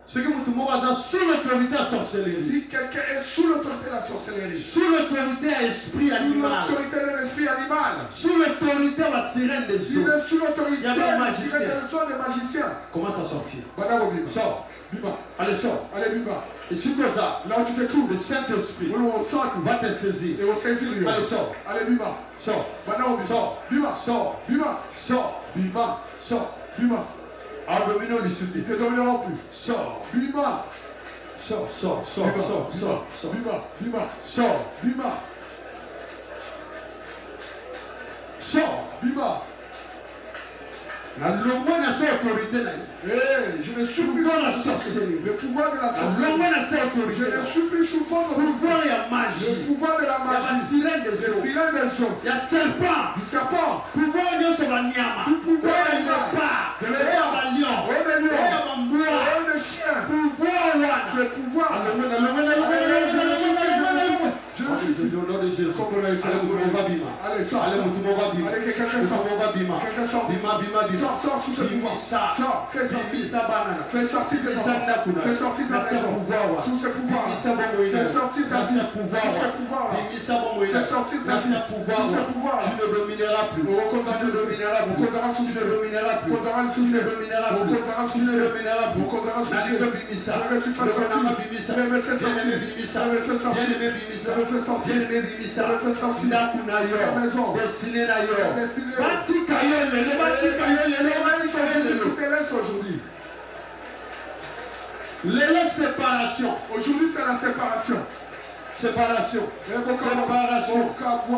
[SPEAKER 2] Ce que mutumwa a sous l'autorité à sorcellerie.
[SPEAKER 3] Si quelqu'un est sous l'autorité de la sorcellerie, sous
[SPEAKER 2] Sous l'autorité à esprit animal.
[SPEAKER 3] l'autorité de l'esprit animal,
[SPEAKER 2] Sous l'autorité à la sirène des
[SPEAKER 3] s'il
[SPEAKER 2] eaux.
[SPEAKER 3] est sous l'autorité
[SPEAKER 2] Il y avait un magicien.
[SPEAKER 3] des magiciens,
[SPEAKER 2] Commence à sortir.
[SPEAKER 3] Madame Bima,
[SPEAKER 2] Sors.
[SPEAKER 3] Bima,
[SPEAKER 2] Allez, sors.
[SPEAKER 3] allez Bima,
[SPEAKER 2] Et sur quoi ça?
[SPEAKER 3] là où tu te trouves,
[SPEAKER 2] Le Saint-Esprit
[SPEAKER 3] on sort,
[SPEAKER 2] va te saisir.
[SPEAKER 3] et on saisit lui.
[SPEAKER 2] Allez, sors.
[SPEAKER 3] Allez Bima,
[SPEAKER 2] Sors.
[SPEAKER 3] Madame Bima,
[SPEAKER 2] Sors.
[SPEAKER 3] Bima,
[SPEAKER 2] Sors.
[SPEAKER 3] Bima,
[SPEAKER 2] Sors.
[SPEAKER 3] Bima,
[SPEAKER 2] Sors.
[SPEAKER 3] Bima,
[SPEAKER 2] Abdominaux du
[SPEAKER 3] ils
[SPEAKER 2] soutien.
[SPEAKER 3] te domineront plus.
[SPEAKER 2] Sors.
[SPEAKER 3] Bima,
[SPEAKER 2] Sors. Sors. Sors.
[SPEAKER 3] Bima,
[SPEAKER 2] Sors. Sors. Sors.
[SPEAKER 3] Bima, Bima,
[SPEAKER 2] Sors.
[SPEAKER 3] Bima,
[SPEAKER 2] Sors.
[SPEAKER 3] Bima.
[SPEAKER 2] La loi n'a sa autorité.
[SPEAKER 3] Je ne suis plus
[SPEAKER 2] Pouvoir la sorcellerie.
[SPEAKER 3] le pouvoir de la
[SPEAKER 2] La
[SPEAKER 3] sorcellerie.
[SPEAKER 2] loi n'a sa
[SPEAKER 3] Je
[SPEAKER 2] autorité.
[SPEAKER 3] ne suis plus sous votre
[SPEAKER 2] Pouvoir et la
[SPEAKER 3] le
[SPEAKER 2] magie.
[SPEAKER 3] pouvoir de la
[SPEAKER 2] Il y a la
[SPEAKER 3] magie,
[SPEAKER 2] sirène des
[SPEAKER 3] le
[SPEAKER 2] eaux.
[SPEAKER 3] filet des eaux,
[SPEAKER 2] Il y a serpent.
[SPEAKER 3] du serpent,
[SPEAKER 2] Pouvoir lion sur la nyama.
[SPEAKER 3] Tout pouvoir
[SPEAKER 2] Il
[SPEAKER 3] est
[SPEAKER 2] n'y
[SPEAKER 3] là.
[SPEAKER 2] a pas.
[SPEAKER 3] De
[SPEAKER 2] Il y
[SPEAKER 3] l'élan.
[SPEAKER 2] a un lion.
[SPEAKER 3] oh de
[SPEAKER 2] Il y
[SPEAKER 3] lion,
[SPEAKER 2] a un bois.
[SPEAKER 3] oh de chien,
[SPEAKER 2] Pouvoir wana.
[SPEAKER 3] ce pouvoir. Je ne suis plus.
[SPEAKER 2] Au nom de Jésus.
[SPEAKER 3] Allez,
[SPEAKER 2] Allez,
[SPEAKER 3] sors,
[SPEAKER 2] Allez,
[SPEAKER 3] sors.
[SPEAKER 2] Mutumwa Bima.
[SPEAKER 3] Allez, quelqu'un sort.
[SPEAKER 2] Mutumwa Bima.
[SPEAKER 3] Quelqu'un sort.
[SPEAKER 2] Bima, Bima, Bima.
[SPEAKER 3] Sors, sors sous ce pouvoir.
[SPEAKER 2] Bimisa.
[SPEAKER 3] Sors, fais sortir.
[SPEAKER 2] Bimisa banana.
[SPEAKER 3] Fais sortir tes
[SPEAKER 2] Bimisa
[SPEAKER 3] enfants.
[SPEAKER 2] ndakuna.
[SPEAKER 3] Fais sortir ta
[SPEAKER 2] Nasa
[SPEAKER 3] maison.
[SPEAKER 2] pouvoir wa.
[SPEAKER 3] Sous ce pouvoir.
[SPEAKER 2] Bimisa bomoina.
[SPEAKER 3] Fais sortir ta vie.
[SPEAKER 2] Nasa pouvoir
[SPEAKER 3] Sous
[SPEAKER 2] wa.
[SPEAKER 3] ce pouvoir.
[SPEAKER 2] Bimisa bomoina.
[SPEAKER 3] Fais sortir ta vie.
[SPEAKER 2] Nasa pouvoir
[SPEAKER 3] Sous ce
[SPEAKER 2] wa.
[SPEAKER 3] pouvoir.
[SPEAKER 2] Tu ne domineras plus.
[SPEAKER 3] On comptera
[SPEAKER 2] Tu ne domineras plus.
[SPEAKER 3] On comptera sous
[SPEAKER 2] Tu ne domineras plus.
[SPEAKER 3] On comptera
[SPEAKER 2] Tu
[SPEAKER 3] sous
[SPEAKER 2] ne domineras
[SPEAKER 3] On
[SPEAKER 2] plus.
[SPEAKER 3] comptera
[SPEAKER 2] Tu ne domineras plus.
[SPEAKER 3] On comptera sous
[SPEAKER 2] Naligo Bimisa.
[SPEAKER 3] Je veux que tu fasses sortir.
[SPEAKER 2] Lekonama Bimisa.
[SPEAKER 3] Je veux me faire sortir.
[SPEAKER 2] Bien-aimé Bimisa.
[SPEAKER 3] Je veux me faire sortir.
[SPEAKER 2] Bien-aimé Bimisa.
[SPEAKER 3] Je veux me faire sortir.
[SPEAKER 2] Bien-aimé Bimisa.
[SPEAKER 3] Je veux me faire sortir.
[SPEAKER 2] Ndakuna yo.
[SPEAKER 3] La maison.
[SPEAKER 2] Destiné na yo.
[SPEAKER 3] Destiné.
[SPEAKER 2] Batika yo lelo. Batika yo lelo. Batika yo lelo.
[SPEAKER 3] Tout est là aujourd'hui.
[SPEAKER 2] Lelo séparation.
[SPEAKER 3] Aujourd'hui, c'est la séparation.
[SPEAKER 2] Séparation. Séparation.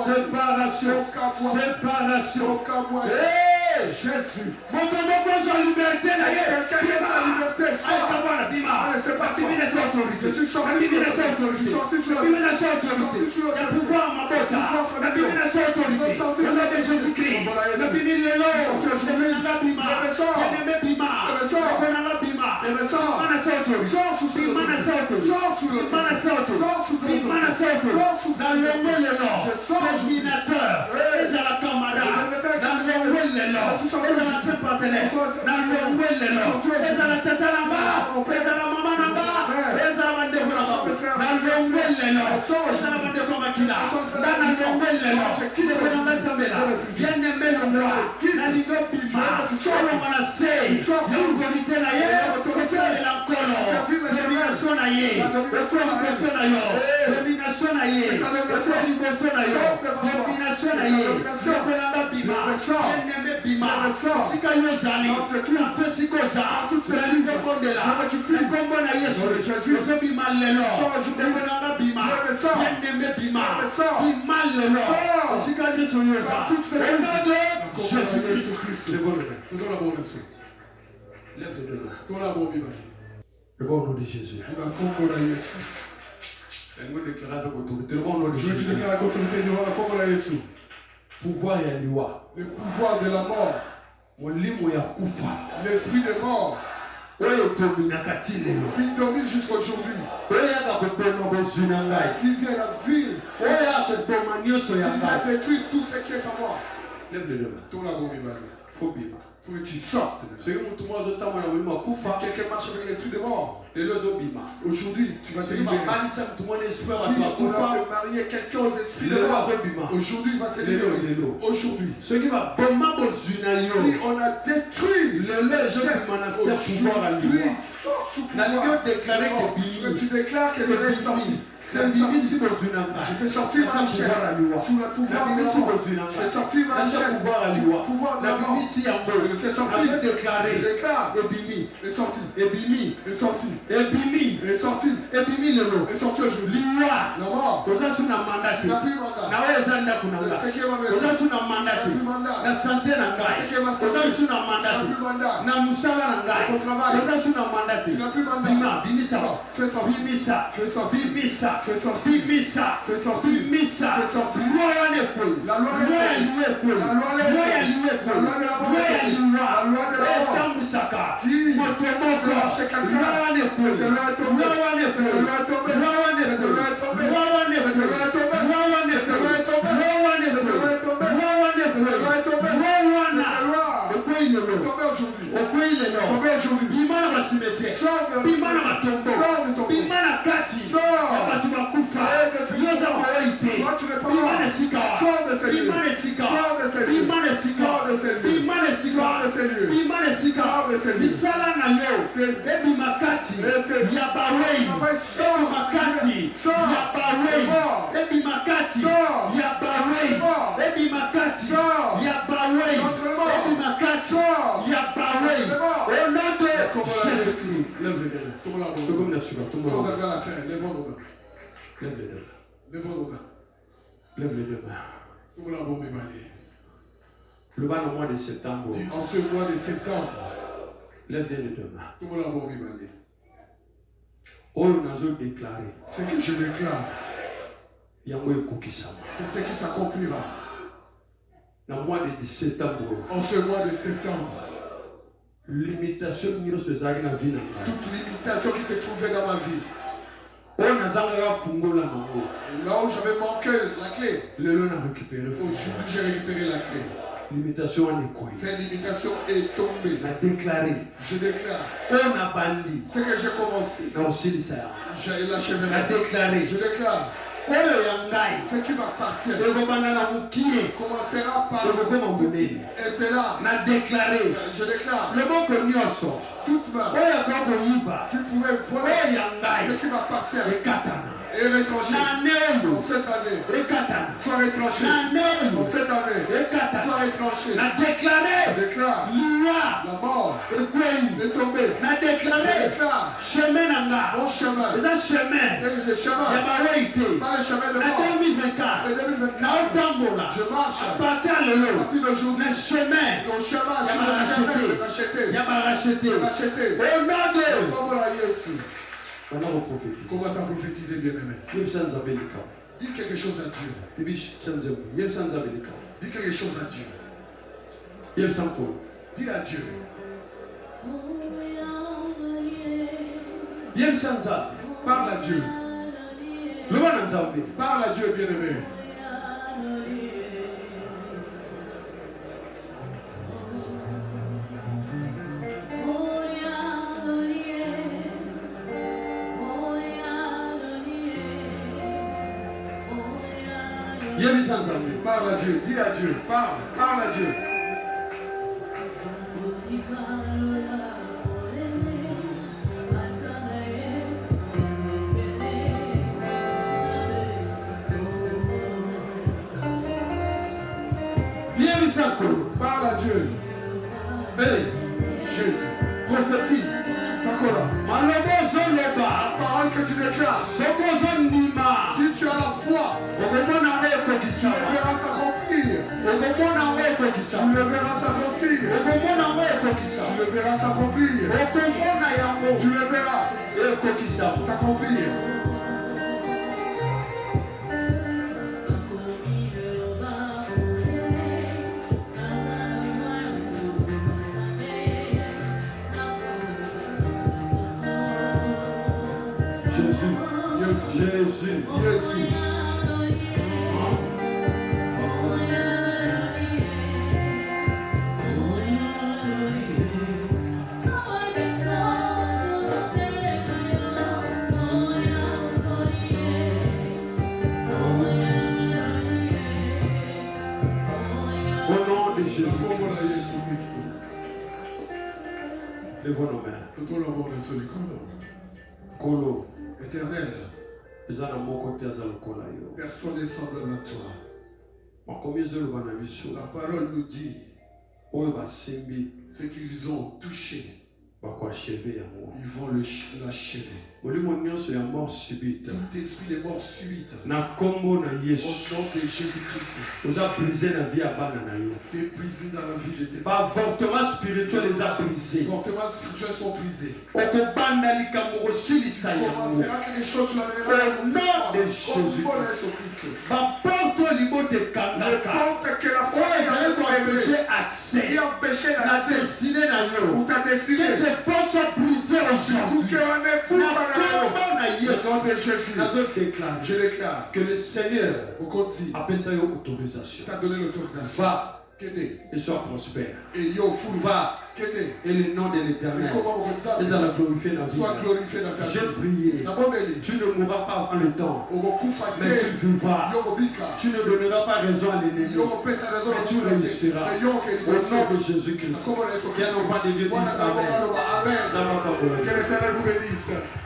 [SPEAKER 2] Séparation. Séparation. Hey, Jésus. Motomoko sa liberté na ye.
[SPEAKER 3] Quelqu'un qui a la liberté,
[SPEAKER 2] Aïe,
[SPEAKER 3] sort.
[SPEAKER 2] tabana, bima.
[SPEAKER 3] Allez, c'est parti.
[SPEAKER 2] Bibi na sa autorité.
[SPEAKER 3] Je suis sorti
[SPEAKER 2] Bibi
[SPEAKER 3] sur
[SPEAKER 2] na sa
[SPEAKER 3] l'autorité.
[SPEAKER 2] autorité.
[SPEAKER 3] Je suis sorti sur
[SPEAKER 2] Bibi na sa
[SPEAKER 3] l'autorité.
[SPEAKER 2] autorité.
[SPEAKER 3] Je suis sorti sur
[SPEAKER 2] Il y a
[SPEAKER 3] l'autorité.
[SPEAKER 2] pouvoir ma bota.
[SPEAKER 3] Pouvoir
[SPEAKER 2] La Bibi na sa autorité.
[SPEAKER 3] Je suis sorti
[SPEAKER 2] Au
[SPEAKER 3] sur
[SPEAKER 2] nom de Jésus-Christ. La Bibi lelo.
[SPEAKER 3] Je suis sorti
[SPEAKER 2] Je vais na bima.
[SPEAKER 3] Je vais sort.
[SPEAKER 2] Je vais bima.
[SPEAKER 3] Je vais sort.
[SPEAKER 2] Je vais na bima.
[SPEAKER 3] Je vais sort.
[SPEAKER 2] Bima na sa autorité.
[SPEAKER 3] Sors sous ce
[SPEAKER 2] Bima na sa autorité.
[SPEAKER 3] Sors sous le
[SPEAKER 2] Bima na sa autorité.
[SPEAKER 3] Sors sous ce
[SPEAKER 2] Bima na sa autorité.
[SPEAKER 3] Sors sous
[SPEAKER 2] Dans le nom de l'or.
[SPEAKER 3] Je sors.
[SPEAKER 2] Dominateur.
[SPEAKER 3] Oui.
[SPEAKER 2] Et à la camarade. Dans le nom de l'or.
[SPEAKER 3] Je suis sorti.
[SPEAKER 2] Et dans la saint partenaire. Dans le nom de l'or. Et à la tata là-bas. Et à la maman là-bas. Et à la mande de là-bas. Dans le nom de l'or. Et à la mande de Komakila. Dans le nom de l'or. Qui ne peut pas s'embêter là. Viens aimer le roi. Dans l'Igo Bima. Solo Manassé. L'autorité là. Et ça est l'encolo. Domination là. Domination là. Domination là. Domination là. Domination là. Yokolanda Bima. Bien-aimé Bima. Sika Yozali. Tout Sikoza. La Ligue Bondela. Le combo na Yesu. Ozo Bima lelo. Yokolanda Bima. Bien-aimé Bima. Bima lelo. Sika Yesu Yoza. Au nom de Jésus-Christ.
[SPEAKER 3] Je donne la bonne merci.
[SPEAKER 2] Lève les deux mains.
[SPEAKER 3] Donne la bonne Bible.
[SPEAKER 2] Le bon nom de Jésus.
[SPEAKER 3] On a compris la Yesu.
[SPEAKER 2] Elle me déclare avec autorité. Le bon nom de
[SPEAKER 3] Je veux que tu
[SPEAKER 2] Jésus.
[SPEAKER 3] déclares la autorité devant la compris la Yesu.
[SPEAKER 2] Pouvoir et loi.
[SPEAKER 3] Le pouvoir de la mort.
[SPEAKER 2] Mon limo ya kufa.
[SPEAKER 3] L'esprit de mort. qui domine jusqu'aujourd'hui, qui vient à la ville, il a détruit tout ce qui est à moi.
[SPEAKER 2] Lève les deux mains. Faut bien.
[SPEAKER 3] Pour que tu sortes.
[SPEAKER 2] Quelqu'un
[SPEAKER 3] marche avec l'esprit de mort. Aujourd'hui, tu vas te
[SPEAKER 2] on
[SPEAKER 3] libérer.
[SPEAKER 2] a fait
[SPEAKER 3] marier quelqu'un aux esprits de mort. Aujourd'hui, il va se libérer. Aujourd'hui. On a détruit le chef. Aujourd'hui, sors sous pouvoir. Tu déclares que je vais sortir. Je fais sortir ma chaise sous le pouvoir de la mort. Je fais sortir ma chaise sous le pouvoir de la mort. Je le fais sortir. Je déclare. Et sorti. Et sorti. Et sorti. Et sorti aujourd'hui. La mort. Tu n'as plus mandat. C'est qui est ma maison. Tu n'as plus mandat.
[SPEAKER 2] La santé n'a pas.
[SPEAKER 3] C'est qui est ma santé.
[SPEAKER 2] Tu n'as plus mandat. Na musala n'a pas.
[SPEAKER 3] Ton travail.
[SPEAKER 2] Tu n'as mandat.
[SPEAKER 3] Tu n'as plus mandat.
[SPEAKER 2] Bimisa.
[SPEAKER 3] Fais sortir.
[SPEAKER 2] Bimisa.
[SPEAKER 3] Fais sortir.
[SPEAKER 2] Bimisa.
[SPEAKER 3] Fais sortir.
[SPEAKER 2] Bimisa.
[SPEAKER 3] Fais sortir.
[SPEAKER 2] Bimisa.
[SPEAKER 3] Fais sortir.
[SPEAKER 2] Loi n'est pas.
[SPEAKER 3] La loi n'est pas.
[SPEAKER 2] Loi est louée.
[SPEAKER 3] La loi n'est pas.
[SPEAKER 2] Loi est louée.
[SPEAKER 3] La loi de la mort.
[SPEAKER 2] Loi est louée.
[SPEAKER 3] La loi de la mort.
[SPEAKER 2] Tambusaka.
[SPEAKER 3] Qui?
[SPEAKER 2] Motomoko.
[SPEAKER 3] Loi est tombée.
[SPEAKER 2] Loi n'est pas.
[SPEAKER 3] La loi est tombée.
[SPEAKER 2] Loi n'est pas.
[SPEAKER 3] La loi est tombée.
[SPEAKER 2] Loi n'est pas.
[SPEAKER 3] La loi est tombée.
[SPEAKER 2] Loi n'est pas.
[SPEAKER 3] La loi est tombée.
[SPEAKER 2] Loi n'est pas.
[SPEAKER 3] La loi est tombée.
[SPEAKER 2] Loi n'est pas.
[SPEAKER 3] La loi est tombée.
[SPEAKER 2] Loi n'est pas.
[SPEAKER 3] La loi est tombée.
[SPEAKER 2] Loi n'a.
[SPEAKER 3] La loi
[SPEAKER 2] Le quoi il est
[SPEAKER 3] est
[SPEAKER 2] là?
[SPEAKER 3] tombée aujourd'hui.
[SPEAKER 2] Okwei lelo.
[SPEAKER 3] Tombée aujourd'hui.
[SPEAKER 2] Bimana basimete.
[SPEAKER 3] Sors de
[SPEAKER 2] Bimana matombo.
[SPEAKER 3] Sors de ton
[SPEAKER 2] Bimana kati.
[SPEAKER 3] Sors.
[SPEAKER 2] Yabatu bakufa. Yoza waite.
[SPEAKER 3] Toi, tu n'es pas
[SPEAKER 2] Bimana
[SPEAKER 3] mort.
[SPEAKER 2] sika.
[SPEAKER 3] Sors de ces lieux.
[SPEAKER 2] Bimana sika.
[SPEAKER 3] Sors de ces lieux.
[SPEAKER 2] Bimana sika.
[SPEAKER 3] Sors de ces lieux.
[SPEAKER 2] Bimana sika.
[SPEAKER 3] Sors de ces lieux.
[SPEAKER 2] Bimana sika.
[SPEAKER 3] Sors de ces lieux.
[SPEAKER 2] Misala na yo. Ebi makati. Yabawei.
[SPEAKER 3] Sors.
[SPEAKER 2] Ebi makati.
[SPEAKER 3] Sors.
[SPEAKER 2] Yabawei.
[SPEAKER 3] Sors.
[SPEAKER 2] Ebi makati.
[SPEAKER 3] Sors.
[SPEAKER 2] Yabawei.
[SPEAKER 3] Sors.
[SPEAKER 2] Ebi makati.
[SPEAKER 3] Sors.
[SPEAKER 2] Yabawei.
[SPEAKER 3] Contre-mort.
[SPEAKER 2] Ebi makati.
[SPEAKER 3] Sors.
[SPEAKER 2] Yabawei.
[SPEAKER 3] Contre-mort.
[SPEAKER 2] Au nom de
[SPEAKER 3] Jésus-Christ.
[SPEAKER 2] Lève les deux.
[SPEAKER 3] Sans avoir la fin, lèvons nos mains.
[SPEAKER 2] Lève les deux.
[SPEAKER 3] Lèvons nos mains.
[SPEAKER 2] Lève les deux mains.
[SPEAKER 3] Nous l'avons mémalé.
[SPEAKER 2] Le mois de septembre.
[SPEAKER 3] En ce mois de septembre,
[SPEAKER 2] Lève les deux mains.
[SPEAKER 3] nous l'avons mémalé.
[SPEAKER 2] Oh, nous avons déclaré.
[SPEAKER 3] Ce que je déclare, c'est ce qui s'accomplira.
[SPEAKER 2] Dans le mois de septembre.
[SPEAKER 3] En ce mois de septembre,
[SPEAKER 2] Limitation
[SPEAKER 3] toute limitation qui se trouvait dans ma vie,
[SPEAKER 2] là
[SPEAKER 3] là où j'avais manqué la clé, aujourd'hui j'ai récupéré la clé.
[SPEAKER 2] Limitation en école.
[SPEAKER 3] Cette limitation est tombée. Je déclare. Ce que j'ai commencé, je l'acheverai. Je déclare. Ce qui m'appartient commencera par et c'est là. Je déclare. Toute main qui pouvait voler ce qui m'appartient et retranché en cette année. Soit retranché en cette année. Soit retranché. Je déclare. La mort est tombée. Je déclare. Mon chemin. Le chemin. Pas le chemin de mort. C'est 2024. Je marche. À partir d'aujourd'hui. Le chemin. Le chemin. Racheté. Au nom de Jésus. Commence à prophétiser, bien-aimé. Dis quelque chose à Dieu. Dis quelque chose à Dieu. Dis à Dieu. Parle à Dieu. Parle à Dieu, bien-aimé. Parle à Dieu, dis à Dieu, parle à Dieu. Parle à Dieu.
[SPEAKER 2] Hey,
[SPEAKER 3] Jésus.
[SPEAKER 2] prophétise.
[SPEAKER 3] Sakola. La parole que tu déclares. Si tu as la foi, tu le verras s'accomplir. Tu le verras s'accomplir. Tu le verras s'accomplir. Tu le verras s'accomplir.
[SPEAKER 2] Jésus.
[SPEAKER 3] Jésus.
[SPEAKER 2] Jésus.
[SPEAKER 3] Jésus.
[SPEAKER 2] Au nom de Jésus.
[SPEAKER 3] Kombo na Yesu Kristo.
[SPEAKER 2] Lèvons nos mains.
[SPEAKER 3] Totolongo na Yesu likolo.
[SPEAKER 2] Kolo.
[SPEAKER 3] Éternel,
[SPEAKER 2] Eza na moko te aza lokola yo.
[SPEAKER 3] personne n'est semblable à toi.
[SPEAKER 2] Makomi ezoloba na biso.
[SPEAKER 3] La parole nous dit
[SPEAKER 2] Oyo basimbi
[SPEAKER 3] ce qu'ils ont touché,
[SPEAKER 2] bakoacheve yango.
[SPEAKER 3] ils vont l'achever.
[SPEAKER 2] Molimo nyonso ya mort subite.
[SPEAKER 3] Tout esprit de mort subite,
[SPEAKER 2] Na kombo na
[SPEAKER 3] au
[SPEAKER 2] Yesu.
[SPEAKER 3] nom de Jésus-Christ,
[SPEAKER 2] Oza brisé na vie ya bana na yo.
[SPEAKER 3] tu es brisé dans la vie de tes enfants.
[SPEAKER 2] Baavortement spirituel eza brisé.
[SPEAKER 3] Les comportements spirituels sont brisés.
[SPEAKER 2] Okobanda likambo kosilisa
[SPEAKER 3] Tu
[SPEAKER 2] yango.
[SPEAKER 3] commenceras que les choses, tu l'amèneras
[SPEAKER 2] Au nom de
[SPEAKER 3] comme
[SPEAKER 2] Jésus.
[SPEAKER 3] bon Jésus-Christ.
[SPEAKER 2] Baporte libote
[SPEAKER 3] Ne
[SPEAKER 2] kangaka.
[SPEAKER 3] porte que la foi
[SPEAKER 2] Oyo
[SPEAKER 3] est
[SPEAKER 2] ezali
[SPEAKER 3] avec toi,
[SPEAKER 2] koempêche accès
[SPEAKER 3] qui empêché
[SPEAKER 2] na
[SPEAKER 3] d'accès
[SPEAKER 2] destinée na yo.
[SPEAKER 3] ou ta
[SPEAKER 2] Que
[SPEAKER 3] destinée.
[SPEAKER 2] ces portes soient brisées
[SPEAKER 3] Pour
[SPEAKER 2] aujourd'hui.
[SPEAKER 3] qu'on ait pour
[SPEAKER 2] Na
[SPEAKER 3] pendant
[SPEAKER 2] kombo na
[SPEAKER 3] le nom de
[SPEAKER 2] Yesu.
[SPEAKER 3] Jésus.
[SPEAKER 2] Nazo déclare
[SPEAKER 3] Je déclare
[SPEAKER 2] que le Seigneur
[SPEAKER 3] au continu,
[SPEAKER 2] appelle ça une autorisation.
[SPEAKER 3] t'a donné l'autorisation.
[SPEAKER 2] Va
[SPEAKER 3] Kene,
[SPEAKER 2] et sois prospère.
[SPEAKER 3] et yo fou,
[SPEAKER 2] Va
[SPEAKER 3] Kene,
[SPEAKER 2] et le nom de
[SPEAKER 3] mais
[SPEAKER 2] l'Éternel
[SPEAKER 3] comment on
[SPEAKER 2] les
[SPEAKER 3] dit
[SPEAKER 2] a glorifié dans la vie.
[SPEAKER 3] sois glorifié dans ta
[SPEAKER 2] J'ai
[SPEAKER 3] vie.
[SPEAKER 2] prié.
[SPEAKER 3] Na bomeli,
[SPEAKER 2] Tu ne mourras pas avant le temps.
[SPEAKER 3] ogokufa
[SPEAKER 2] Mais tu
[SPEAKER 3] te,
[SPEAKER 2] vivras.
[SPEAKER 3] yo gobika,
[SPEAKER 2] Tu ne donneras pas raison à l'ennemi.
[SPEAKER 3] yo gopesa raison
[SPEAKER 2] Mais
[SPEAKER 3] na
[SPEAKER 2] tu réussiras.
[SPEAKER 3] mais yo
[SPEAKER 2] Au nom de
[SPEAKER 3] okeli.
[SPEAKER 2] Jésus-Christ.
[SPEAKER 3] Comment les
[SPEAKER 2] Quel enfant de Dieu dit
[SPEAKER 3] Voilà,
[SPEAKER 2] Amen.
[SPEAKER 3] Amen.
[SPEAKER 2] Ça va pas
[SPEAKER 3] Que l'Éternel vous bénisse.